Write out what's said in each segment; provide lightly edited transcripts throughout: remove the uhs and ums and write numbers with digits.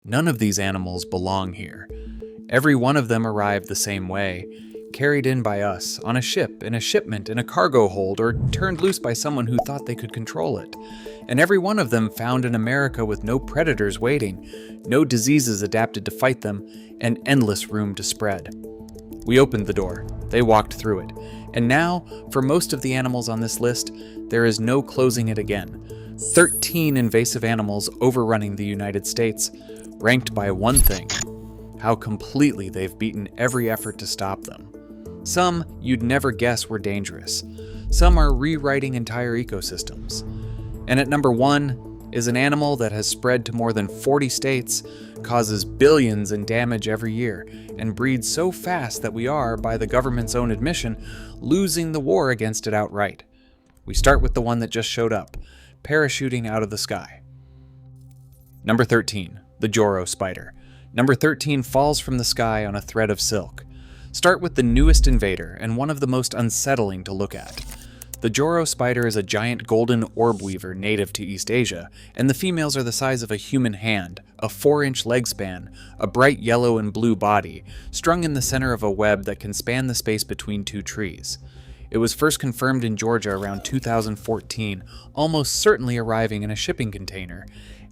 None of these animals belong here. Every one of them arrived the same way, carried in by us, on a ship, in a shipment, in a cargo hold, or turned loose by someone who thought they could control it. And every one of them found in America with no predators waiting, no diseases adapted to fight them, and endless room to spread. We opened the door. They walked through it. And now, for most of the animals on this list, there is no closing it again. 13 invasive animals overrunning the United States, ranked by one thing: how completely they've beaten every effort to stop them. Some you'd never guess were dangerous. Some are rewriting entire ecosystems. And at number 1 is an animal that has spread to more than 40 states, causes billions in damage every year, and breeds so fast that we are, by the government's own admission, losing the war against it outright. We start with the one that just showed up, parachuting out of the sky. Number 13, the Joro spider. Number 13 falls from the sky on a thread of silk. Start with the newest invader, and one of the most unsettling to look at. The Joro spider is a giant golden orb weaver native to East Asia, and the females are the size of a human hand, a 4-inch leg span, a bright yellow and blue body, strung in the center of a web that can span the space between 2 trees. It was first confirmed in Georgia around 2014, almost certainly arriving in a shipping container,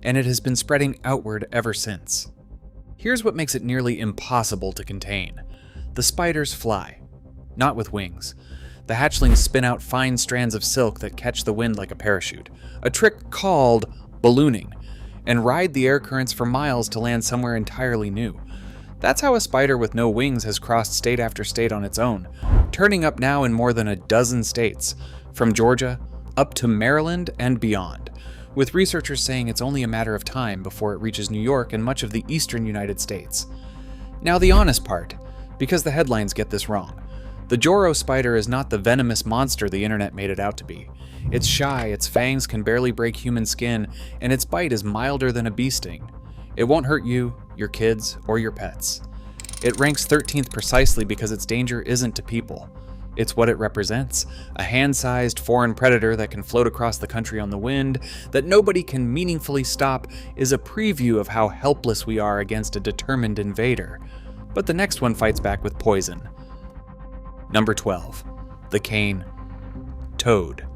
and it has been spreading outward ever since. Here's what makes it nearly impossible to contain. The spiders fly, not with wings. The hatchlings spin out fine strands of silk that catch the wind like a parachute, a trick called ballooning, and ride the air currents for miles to land somewhere entirely new. That's how a spider with no wings has crossed state after state on its own, turning up now in more than a dozen states, from Georgia up to Maryland and beyond, with researchers saying it's only a matter of time before it reaches New York and much of the eastern United States. Now the honest part, because the headlines get this wrong. The Joro spider is not the venomous monster the internet made it out to be. It's shy, its fangs can barely break human skin, and its bite is milder than a bee sting. It won't hurt you, your kids, or your pets. It ranks 13th precisely because its danger isn't to people. It's what it represents, a hand-sized foreign predator that can float across the country on the wind, that nobody can meaningfully stop, is a preview of how helpless we are against a determined invader. But the next one fights back with poison. Number 12, the cane toad.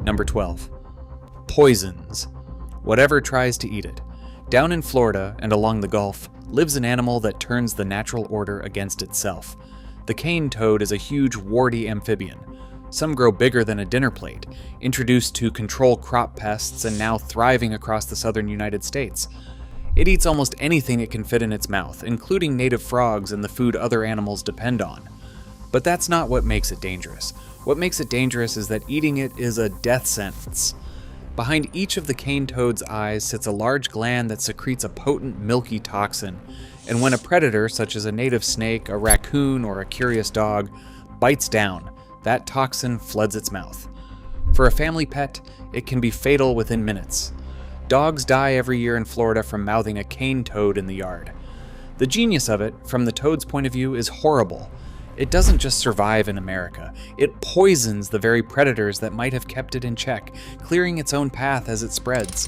Number 12, poisons. Whatever tries to eat it. Down in Florida and along the Gulf lives an animal that turns the natural order against itself. The cane toad is a huge, warty amphibian. Some grow bigger than a dinner plate, introduced to control crop pests and now thriving across the southern United States. It eats almost anything it can fit in its mouth, including native frogs and the food other animals depend on. But that's not what makes it dangerous. What makes it dangerous is that eating it is a death sentence. Behind each of the cane toad's eyes sits a large gland that secretes a potent, milky toxin, and when a predator, such as a native snake, a raccoon, or a curious dog, bites down, that toxin floods its mouth. For a family pet, it can be fatal within minutes. Dogs die every year in Florida from mouthing a cane toad in the yard. The genius of it, from the toad's point of view, is horrible. It doesn't just survive in America, it poisons the very predators that might have kept it in check, clearing its own path as it spreads.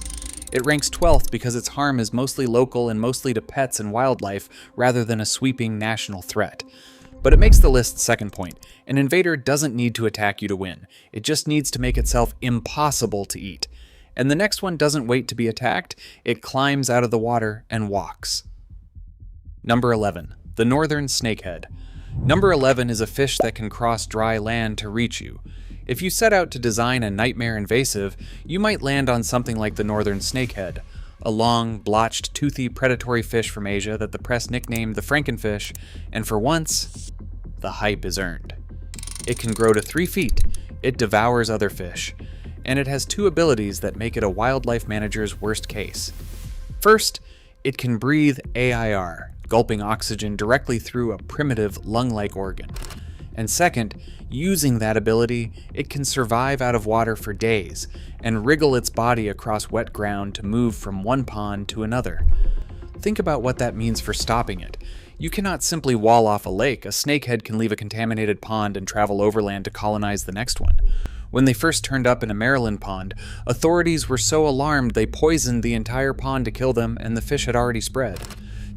It ranks 12th because its harm is mostly local and mostly to pets and wildlife rather than a sweeping national threat. But it makes the list's second point. An invader doesn't need to attack you to win. It just needs to make itself impossible to eat. And the next one doesn't wait to be attacked, it climbs out of the water and walks. Number 11, the northern snakehead. Number 11 is a fish that can cross dry land to reach you. If you set out to design a nightmare invasive, you might land on something like the northern snakehead, a long, blotched, toothy, predatory fish from Asia that the press nicknamed the Frankenfish, and for once, the hype is earned. It can grow to 3 feet, it devours other fish, and it has 2 abilities that make it a wildlife manager's worst case. First, it can breathe AIR, gulping oxygen directly through a primitive lung-like organ. And second, using that ability, it can survive out of water for days and wriggle its body across wet ground to move from one pond to another. Think about what that means for stopping it. You cannot simply wall off a lake. A snakehead can leave a contaminated pond and travel overland to colonize the next one. When they first turned up in a Maryland pond, authorities were so alarmed they poisoned the entire pond to kill them, and the fish had already spread.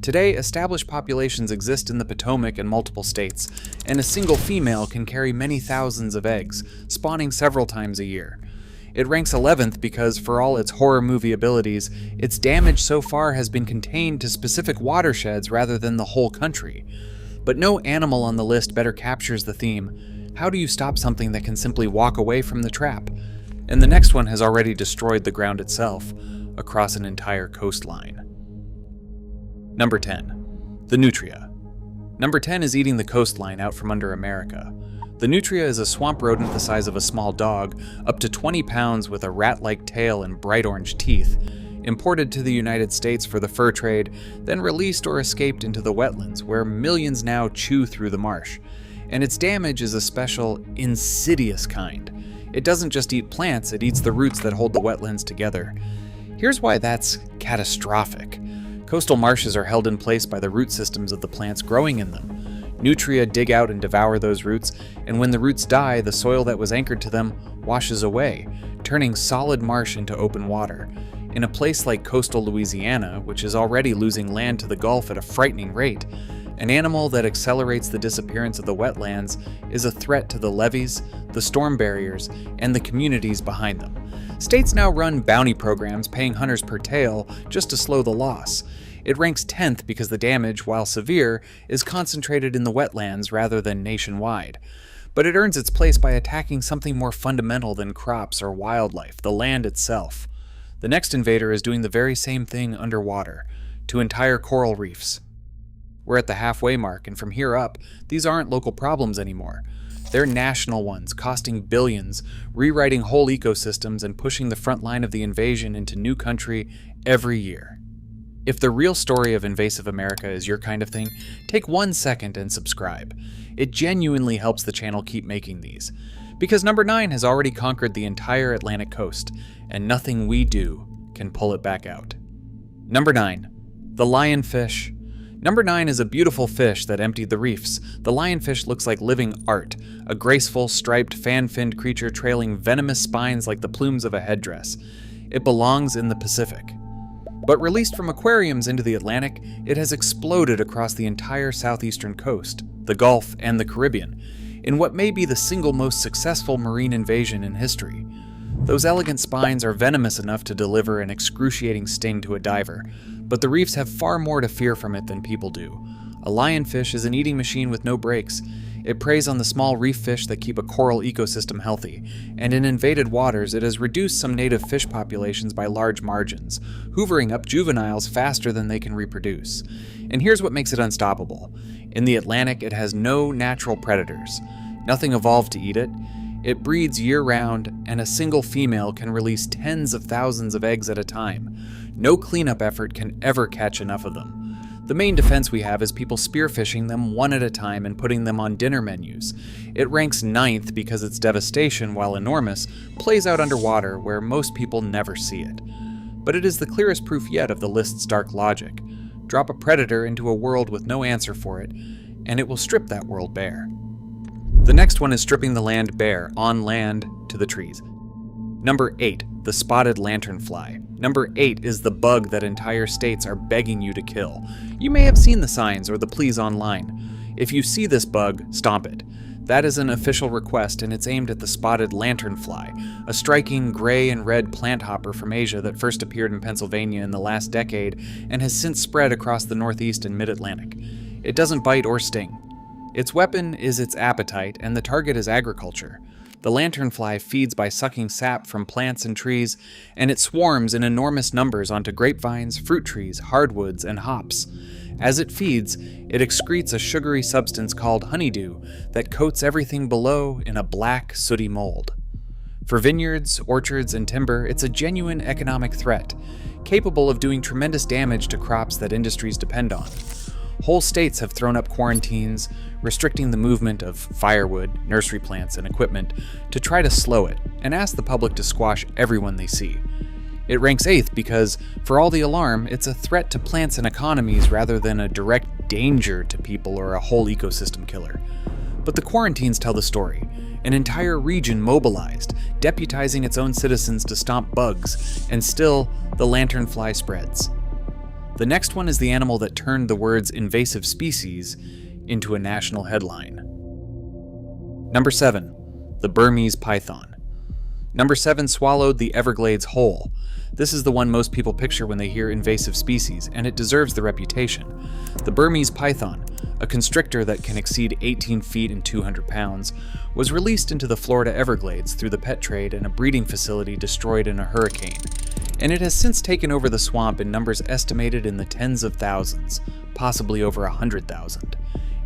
Today, established populations exist in the Potomac and multiple states, and a single female can carry many thousands of eggs, spawning several times a year. It ranks 11th because, for all its horror movie abilities, its damage so far has been contained to specific watersheds rather than the whole country. But no animal on the list better captures the theme: how do you stop something that can simply walk away from the trap? And the next one has already destroyed the ground itself, across an entire coastline. Number 10. The nutria. Number 10 is eating the coastline out from under America. The nutria is a swamp rodent the size of a small dog, up to 20 pounds with a rat-like tail and bright orange teeth, imported to the United States for the fur trade, then released or escaped into the wetlands, where millions now chew through the marsh. And its damage is a special, insidious kind. It doesn't just eat plants, it eats the roots that hold the wetlands together. Here's why that's catastrophic. Coastal marshes are held in place by the root systems of the plants growing in them. Nutria dig out and devour those roots, and when the roots die, the soil that was anchored to them washes away, turning solid marsh into open water. In a place like coastal Louisiana, which is already losing land to the Gulf at a frightening rate, an animal that accelerates the disappearance of the wetlands is a threat to the levees, the storm barriers, and the communities behind them. States now run bounty programs paying hunters per tail just to slow the loss. It ranks 10th because the damage, while severe, is concentrated in the wetlands rather than nationwide. But it earns its place by attacking something more fundamental than crops or wildlife, the land itself. The next invader is doing the very same thing underwater, to entire coral reefs. We're at the halfway mark, and from here up, these aren't local problems anymore. They're national ones, costing billions, rewriting whole ecosystems and pushing the front line of the invasion into new country every year. If the real story of Invasive America is your kind of thing, take 1 second and subscribe. It genuinely helps the channel keep making these. Because number 9 has already conquered the entire Atlantic coast, and nothing we do can pull it back out. Number 9. The lionfish. Number 9 is a beautiful fish that emptied the reefs. The lionfish looks like living art, a graceful, striped, fan-finned creature trailing venomous spines like the plumes of a headdress. It belongs in the Pacific. But released from aquariums into the Atlantic, it has exploded across the entire southeastern coast, the Gulf, and the Caribbean, in what may be the single most successful marine invasion in history. Those elegant spines are venomous enough to deliver an excruciating sting to a diver, but the reefs have far more to fear from it than people do. A lionfish is an eating machine with no brakes. It preys on the small reef fish that keep a coral ecosystem healthy, and in invaded waters it has reduced some native fish populations by large margins, hoovering up juveniles faster than they can reproduce. And here's what makes it unstoppable. In the Atlantic, it has no natural predators. Nothing evolved to eat it. It breeds year-round, and a single female can release tens of thousands of eggs at a time. No cleanup effort can ever catch enough of them. The main defense we have is people spearfishing them one at a time and putting them on dinner menus. It ranks 9th because its devastation, while enormous, plays out underwater where most people never see it. But it is the clearest proof yet of the list's dark logic. Drop a predator into a world with no answer for it, and it will strip that world bare. The next one is stripping the land bare, on land, to the trees. Number 8, the spotted lanternfly. Number 8 is the bug that entire states are begging you to kill. You may have seen the signs or the pleas online. If you see this bug, stomp it. That is an official request, and it's aimed at the spotted lanternfly, a striking gray and red plant hopper from Asia that first appeared in Pennsylvania in the last decade and has since spread across the Northeast and Mid-Atlantic. It doesn't bite or sting. Its weapon is its appetite, and the target is agriculture. The lanternfly feeds by sucking sap from plants and trees, and it swarms in enormous numbers onto grapevines, fruit trees, hardwoods, and hops. As it feeds, it excretes a sugary substance called honeydew that coats everything below in a black, sooty mold. For vineyards, orchards, and timber, it's a genuine economic threat, capable of doing tremendous damage to crops that industries depend on. Whole states have thrown up quarantines, restricting the movement of firewood, nursery plants, and equipment to try to slow it, and ask the public to squash everyone they see. It ranks 8th because, for all the alarm, it's a threat to plants and economies rather than a direct danger to people or a whole ecosystem killer. But the quarantines tell the story. An entire region mobilized, deputizing its own citizens to stomp bugs, and still, the lanternfly spreads. The next one is the animal that turned the words invasive species into a national headline. Number 7. The Burmese python. Number 7 swallowed the Everglades whole. This is the one most people picture when they hear invasive species, and it deserves the reputation. The Burmese python, a constrictor that can exceed 18 feet and 200 pounds, was released into the Florida Everglades through the pet trade and a breeding facility destroyed in a hurricane. And it has since taken over the swamp in numbers estimated in the tens of thousands, possibly over 100,000.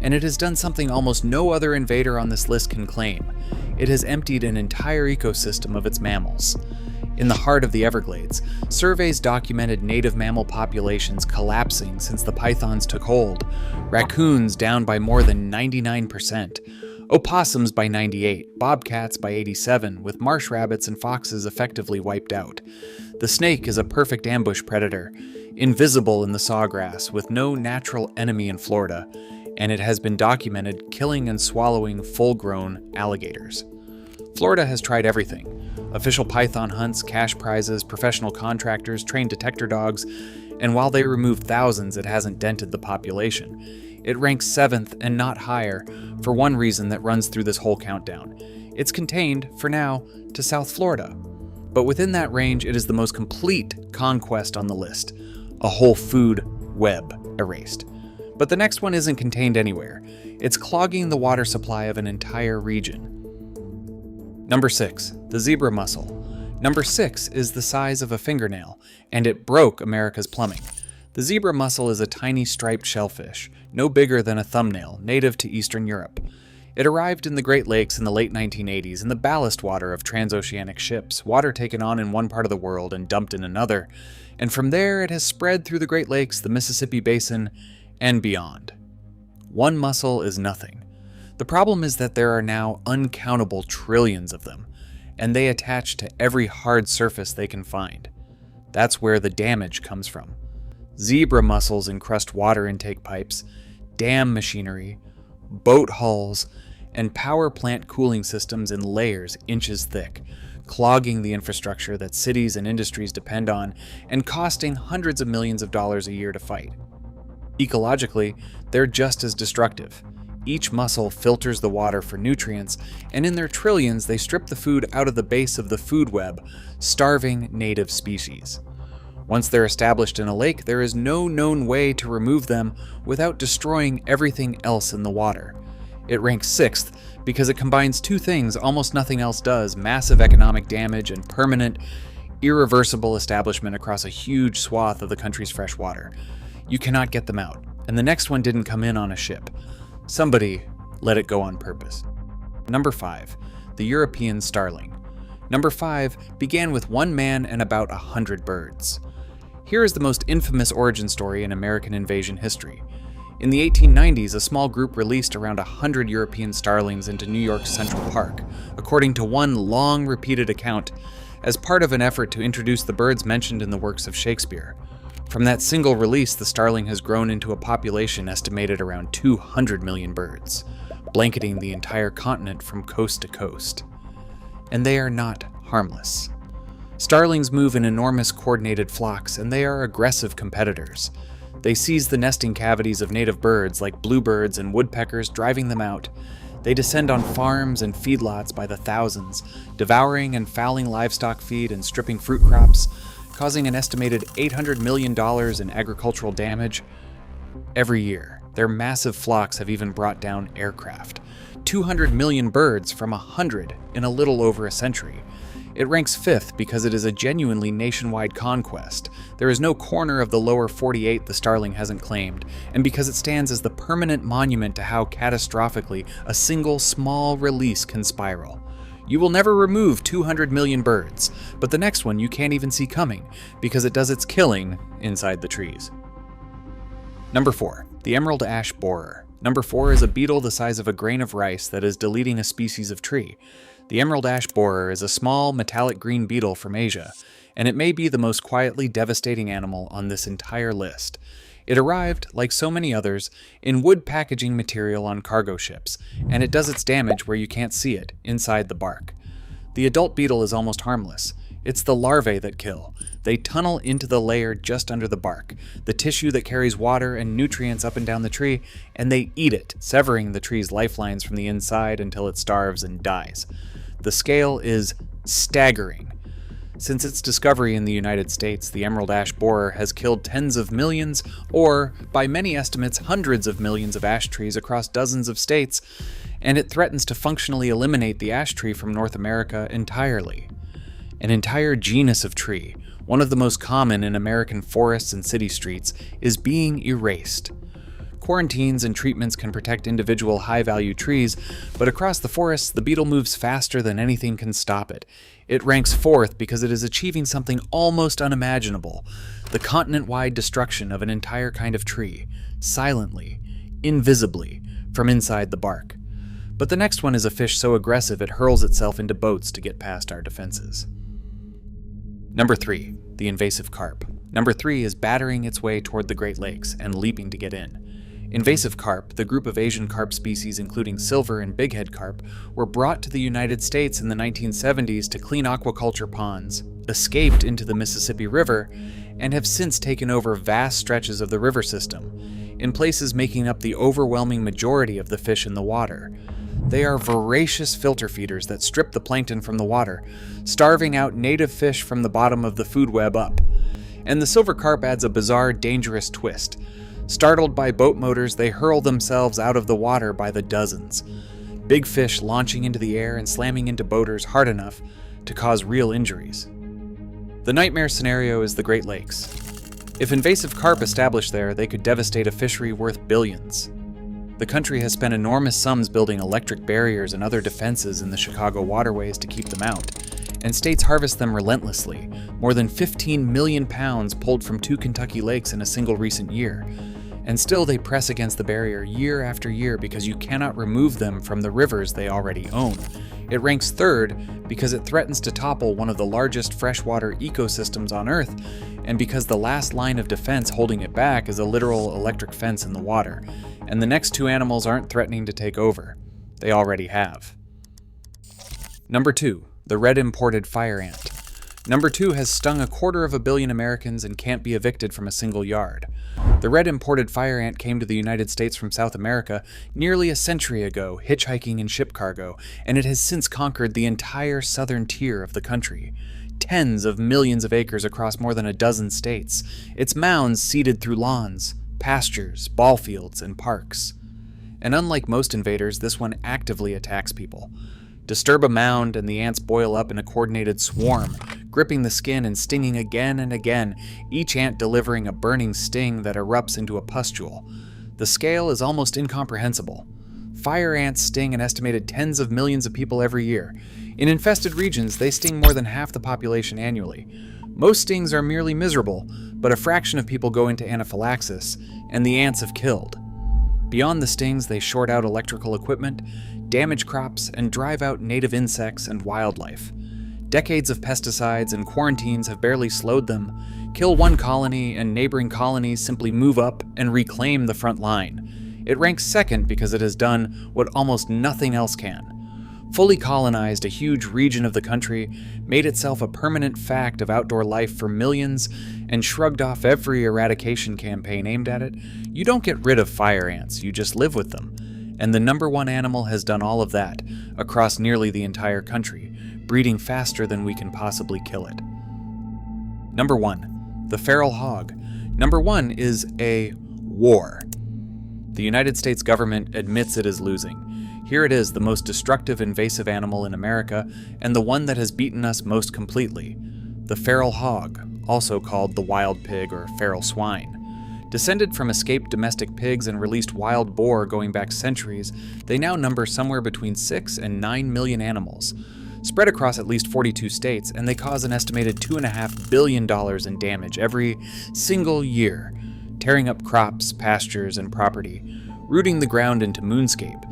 And it has done something almost no other invader on this list can claim. It has emptied an entire ecosystem of its mammals. In the heart of the Everglades, surveys documented native mammal populations collapsing since the pythons took hold, raccoons down by more than 99%, opossums by 98%, bobcats by 87%, with marsh rabbits and foxes effectively wiped out. The snake is a perfect ambush predator, invisible in the sawgrass, with no natural enemy in Florida, and it has been documented killing and swallowing full-grown alligators. Florida has tried everything. Official python hunts, cash prizes, professional contractors, trained detector dogs, and while they removed thousands, it hasn't dented the population. It ranks 7th and not higher for one reason that runs through this whole countdown. It's contained, for now, to South Florida. But within that range, it is the most complete conquest on the list. A whole food web erased. But the next one isn't contained anywhere. It's clogging the water supply of an entire region. Number 6. The zebra mussel. Number 6 is the size of a fingernail, and it broke America's plumbing. The zebra mussel is a tiny striped shellfish, no bigger than a thumbnail, native to Eastern Europe. It arrived in the Great Lakes in the late 1980s in the ballast water of transoceanic ships, water taken on in one part of the world and dumped in another, and from there it has spread through the Great Lakes, the Mississippi Basin, and beyond. One mussel is nothing. The problem is that there are now uncountable trillions of them, and they attach to every hard surface they can find. That's where the damage comes from. Zebra mussels encrust water intake pipes, dam machinery, boat hulls, and power plant cooling systems in layers inches thick, clogging the infrastructure that cities and industries depend on and costing hundreds of millions of dollars a year to fight. Ecologically, they're just as destructive. Each mussel filters the water for nutrients, and in their trillions, they strip the food out of the base of the food web, starving native species. Once they're established in a lake, there is no known way to remove them without destroying everything else in the water. It ranks 6th because it combines two things almost nothing else does: massive economic damage and permanent, irreversible establishment across a huge swath of the country's fresh water. You cannot get them out, and the next one didn't come in on a ship. Somebody let it go on purpose. Number 5. The European starling. Number 5 began with one man and about 100 birds. Here is the most infamous origin story in American invasion history. In the 1890s, a small group released around 100 European starlings into New York's Central Park, according to one long-repeated account, as part of an effort to introduce the birds mentioned in the works of Shakespeare. From that single release, the starling has grown into a population estimated around 200 million birds, blanketing the entire continent from coast to coast. And they are not harmless. Starlings move in enormous coordinated flocks, and they are aggressive competitors. They seize the nesting cavities of native birds like bluebirds and woodpeckers, driving them out. They descend on farms and feedlots by the thousands, devouring and fouling livestock feed and stripping fruit crops, causing an estimated $800 million in agricultural damage every year. Their massive flocks have even brought down aircraft. 200 million birds from 100 in a little over a century. It ranks 5th because it is a genuinely nationwide conquest. There is no corner of the lower 48 the starling hasn't claimed, and because it stands as the permanent monument to how catastrophically a single small release can spiral. You will never remove 200 million birds, but the next one you can't even see coming because it does its killing inside the trees. Number 4. The emerald ash borer. Number 4 is a beetle the size of a grain of rice that is deleting a species of tree. The emerald ash borer is a small metallic green beetle from Asia, and it may be the most quietly devastating animal on this entire list. It arrived, like so many others, in wood packaging material on cargo ships, and it does its damage where you can't see it, inside the bark. The adult beetle is almost harmless. It's the larvae that kill. They tunnel into the layer just under the bark, the tissue that carries water and nutrients up and down the tree, and they eat it, severing the tree's lifelines from the inside until it starves and dies. The scale is staggering. Since its discovery in the United States, the emerald ash borer has killed tens of millions, or, by many estimates, hundreds of millions of ash trees across dozens of states, and it threatens to functionally eliminate the ash tree from North America entirely. An entire genus of tree, one of the most common in American forests and city streets, is being erased. Quarantines and treatments can protect individual high-value trees, but across the forests, the beetle moves faster than anything can stop it. It ranks fourth because it is achieving something almost unimaginable: the continent-wide destruction of an entire kind of tree, silently, invisibly, from inside the bark. But the next one is a fish so aggressive it hurls itself into boats to get past our defenses. Number 3, the invasive carp. Number 3 is battering its way toward the Great Lakes and leaping to get in. Invasive carp, the group of Asian carp species including silver and bighead carp, were brought to the United States in the 1970s to clean aquaculture ponds, escaped into the Mississippi River, and have since taken over vast stretches of the river system, in places making up the overwhelming majority of the fish in the water. They are voracious filter feeders that strip the plankton from the water, starving out native fish from the bottom of the food web up. And the silver carp adds a bizarre, dangerous twist. Startled by boat motors, they hurl themselves out of the water by the dozens. Big fish launching into the air and slamming into boaters hard enough to cause real injuries. The nightmare scenario is the Great Lakes. If invasive carp established there, they could devastate a fishery worth billions. The country has spent enormous sums building electric barriers and other defenses in the Chicago waterways to keep them out, and states harvest them relentlessly, more than 15 million pounds pulled from 2 Kentucky lakes in a single recent year. And still they press against the barrier year after year because you cannot remove them from the rivers they already own. It ranks third because it threatens to topple one of the largest freshwater ecosystems on Earth, and because the last line of defense holding it back is a literal electric fence in the water, and the next 2 animals aren't threatening to take over. They already have. Number 2, the red imported fire ant. Number 2 has stung 250 million Americans and can't be evicted from a single yard. The red imported fire ant came to the United States from South America nearly a century ago, hitchhiking in ship cargo, and it has since conquered the entire southern tier of the country. Tens of millions of acres across more than a dozen states, its mounds seeded through lawns, pastures, ball fields, and parks. And unlike most invaders, this one actively attacks people. Disturb a mound and the ants boil up in a coordinated swarm, gripping the skin and stinging again and again, each ant delivering a burning sting that erupts into a pustule. The scale is almost incomprehensible. Fire ants sting an estimated tens of millions of people every year. In infested regions, they sting more than half the population annually. Most stings are merely miserable, but a fraction of people go into anaphylaxis, and the ants have killed. Beyond the stings, they short out electrical equipment, damage crops, and drive out native insects and wildlife. Decades of pesticides and quarantines have barely slowed them. Kill one colony, and neighboring colonies simply move up and reclaim the front line. It ranks second because it has done what almost nothing else can. Fully colonized a huge region of the country, made itself a permanent fact of outdoor life for millions, and shrugged off every eradication campaign aimed at it. You don't get rid of fire ants, you just live with them. And the number 1 animal has done all of that, across nearly the entire country, breeding faster than we can possibly kill it. Number 1, the feral hog. Number 1 is a war. The United States government admits it is losing. Here it is, the most destructive invasive animal in America, and the one that has beaten us most completely. The feral hog, also called the wild pig or feral swine. Descended from escaped domestic pigs and released wild boar going back centuries, they now number somewhere between 6 and 9 million animals, spread across at least 42 states, and they cause an estimated $2.5 billion in damage every single year, tearing up crops, pastures, and property, rooting the ground into moonscape,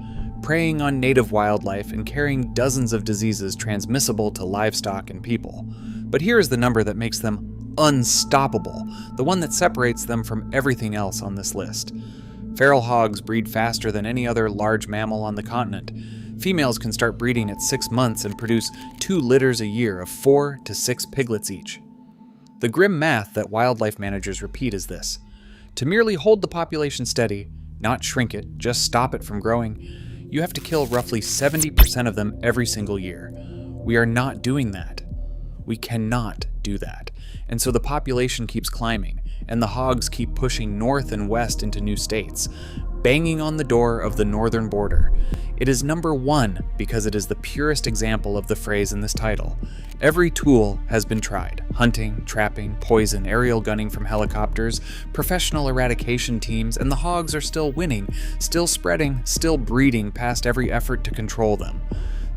preying on native wildlife, and carrying dozens of diseases transmissible to livestock and people. But here is the number that makes them unstoppable, the one that separates them from everything else on this list. Feral hogs breed faster than any other large mammal on the continent. Females can start breeding at 6 months and produce 2 litters a year of 4 to 6 piglets each. The grim math that wildlife managers repeat is this: to merely hold the population steady, not shrink it, just stop it from growing, you have to kill roughly 70% of them every single year. We are not doing that. We cannot do that. And so the population keeps climbing, and the hogs keep pushing north and west into new states, banging on the door of the northern border. It is number 1 because it is the purest example of the phrase in this title. Every tool has been tried: hunting, trapping, poison, aerial gunning from helicopters, professional eradication teams, and the hogs are still winning, still spreading, still breeding past every effort to control them.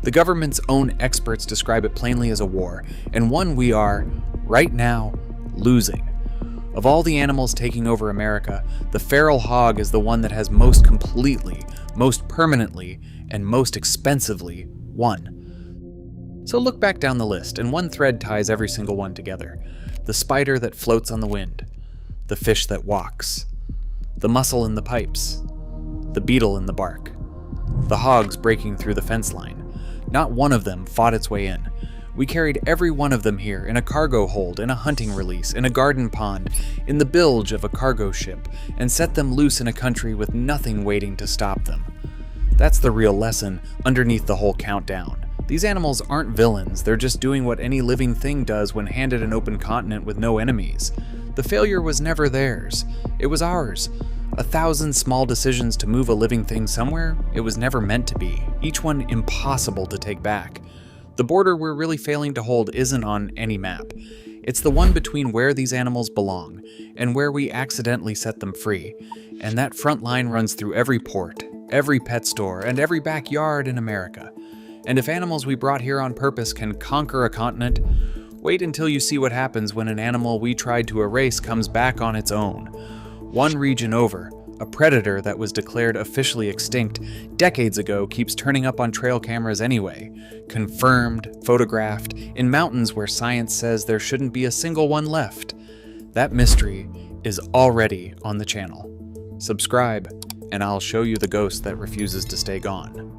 The government's own experts describe it plainly as a war, and one we are, right now, losing. Of all the animals taking over America, the feral hog is the one that has most completely, most permanently, and most expensively won. So look back down the list, and one thread ties every single one together. The spider that floats on the wind, the fish that walks, the mussel in the pipes, the beetle in the bark, the hogs breaking through the fence line. Not one of them fought its way in. We carried every one of them here in a cargo hold, in a hunting release, in a garden pond, in the bilge of a cargo ship, and set them loose in a country with nothing waiting to stop them. That's the real lesson underneath the whole countdown. These animals aren't villains, they're just doing what any living thing does when handed an open continent with no enemies. The failure was never theirs, it was ours. 1,000 small decisions to move a living thing somewhere it was never meant to be, each one impossible to take back. The border we're really failing to hold isn't on any map. It's the one between where these animals belong and where we accidentally set them free. And that front line runs through every port, every pet store, and every backyard in America. And if animals we brought here on purpose can conquer a continent, wait until you see what happens when an animal we tried to erase comes back on its own. One region over, a predator that was declared officially extinct decades ago keeps turning up on trail cameras anyway, confirmed, photographed, in mountains where science says there shouldn't be a single one left. That mystery is already on the channel. Subscribe, and I'll show you the ghost that refuses to stay gone.